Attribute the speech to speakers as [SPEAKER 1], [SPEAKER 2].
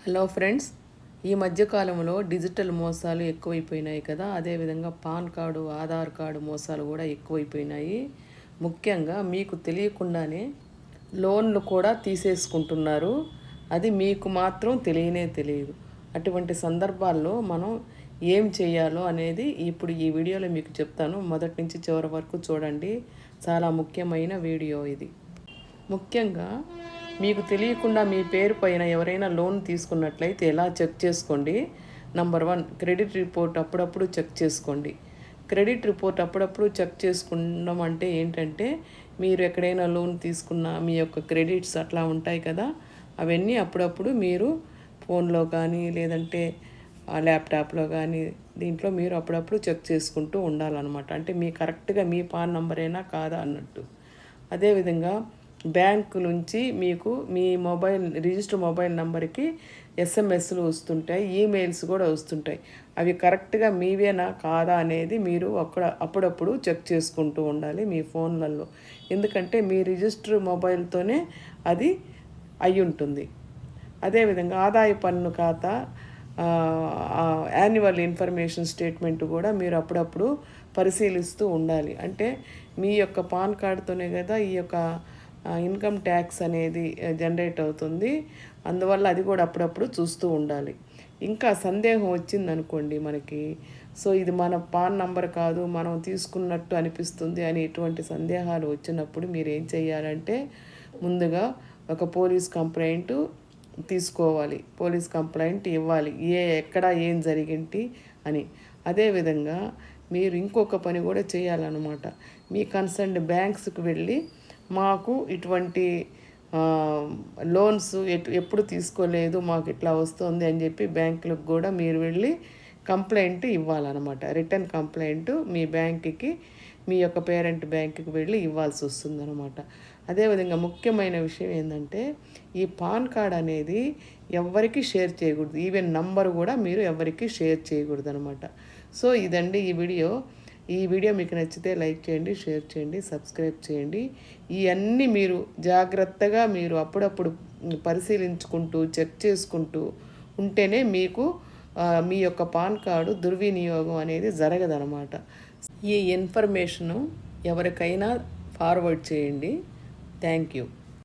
[SPEAKER 1] Hello friends, ఈ మధ్యకాలంలో digital మోసాలు ఎక్కువైపోయినాయి కదా. అదేవిధంగా పాన్ కార్డు, ఆధార్ కార్డు మోసాలు కూడా ఎక్కువైపోయినాయి. ముఖ్యంగా మీకు తెలియకుండానే లోన్లు కూడా తీసేసుకుంటున్నారు. అది మీకు మాత్రం తెలియదు. అటువంటి సందర్భాల్లో మనం ఏం చేయాలో అనేది ఇప్పుడు ఈ వీడియోలో మీకు చెప్తాను. మొదటి నుంచి చివరి వరకు చూడండి. చాలా ముఖ్యమైన వీడియో ఇది. ముఖ్యంగా మీకు తెలియకుండా మీ పేరు పైన ఎవరైనా లోన్ తీసుకున్నట్లయితే ఎలా చెక్ చేసుకోండి. నంబర్ 1, క్రెడిట్ రిపోర్ట్ అప్పుడప్పుడు చెక్ చేసుకోండి. క్రెడిట్ రిపోర్ట్ అప్పుడప్పుడు చెక్ చేసుకుందాం అంటే ఏంటంటే, మీరు ఎక్కడైనా లోన్ తీసుకున్న మీ యొక్క క్రెడిట్స్ అట్లా ఉంటాయి కదా, అవన్నీ అప్పుడప్పుడు మీరు ఫోన్లో కానీ లేదంటే ల్యాప్టాప్లో కానీ దీంట్లో మీరు అప్పుడప్పుడు చెక్ చేసుకుంటూ ఉండాలన్నమాట. అంటే మీ కరెక్ట్గా మీ పాన్ నంబరేనా కాదా అన్నట్టు. అదేవిధంగా బ్యాంకు నుంచి మీకు మీ రిజిస్టర్ మొబైల్ నెంబర్కి ఎస్ఎంఎస్లు వస్తుంటాయి, ఈమెయిల్స్ కూడా వస్తుంటాయి. అవి కరెక్ట్గా మీవేనా కాదా అనేది మీరు అప్పుడప్పుడు చెక్ చేసుకుంటూ ఉండాలి మీ ఫోన్లలో. ఎందుకంటే మీ రిజిస్టర్ మొబైల్తోనే అది అయి ఉంటుంది. అదేవిధంగా ఆదాయ పన్ను ఖాతా, యాన్యువల్ ఇన్ఫర్మేషన్ స్టేట్మెంట్ కూడా మీరు అప్పుడప్పుడు పరిశీలిస్తూ ఉండాలి. అంటే మీ యొక్క పాన్ కార్డుతోనే కదా ఈ యొక్క ఇన్కమ్ ట్యాక్స్ అనేది జనరేట్ అవుతుంది. అందువల్ల అది కూడా అప్పుడప్పుడు చూస్తూ ఉండాలి. ఇంకా సందేహం వచ్చిందనుకోండి మనకి, సో ఇది మన పాన్ నంబర్ కాదు, మనం తీసుకున్నట్టు అనిపిస్తుంది అని ఎటువంటి సందేహాలు వచ్చినప్పుడు మీరు ఏం చేయాలంటే, ముందుగా ఒక పోలీస్ కంప్లైంట్ తీసుకోవాలి. పోలీస్ కంప్లైంట్ ఇవ్వాలి, ఎక్కడ ఏం జరిగింటి అని. అదేవిధంగా మీరు ఇంకొక పని కూడా చేయాలన్నమాట. మీ కన్సర్న్డ్ బ్యాంక్స్కి వెళ్ళి, మాకు ఇటువంటి లోన్స్ ఎప్పుడు తీసుకోలేదు, మాకు ఇట్లా వస్తుంది అని చెప్పి బ్యాంకులకు కూడా మీరు వెళ్ళి కంప్లైంట్ ఇవ్వాలన్నమాట. రిటర్న్ కంప్లైంట్ మీ బ్యాంకుకి, మీ యొక్క పేరెంట్ బ్యాంకుకి వెళ్ళి ఇవ్వాల్సి వస్తుందన్నమాట. అదేవిధంగా ముఖ్యమైన విషయం ఏంటంటే, ఈ పాన్ కార్డ్ అనేది ఎవరికి షేర్ చేయకూడదు. ఈవెన్ నంబర్ కూడా మీరు ఎవరికి షేర్ చేయకూడదు అనమాట. సో ఇదండి ఈ వీడియో మీకు నచ్చితే లైక్ చేయండి, షేర్ చేయండి, సబ్స్క్రైబ్ చేయండి. ఇవన్నీ మీరు జాగ్రత్తగా మీరు అప్పుడప్పుడు పరిశీలించుకుంటూ చెక్ చేసుకుంటూ ఉంటేనే మీకు మీ యొక్క పాన్ కార్డు దుర్వినియోగం అనేది జరగదనమాట. ఈ ఇన్ఫర్మేషను ఎవరికైనా ఫార్వర్డ్ చేయండి. Thank you.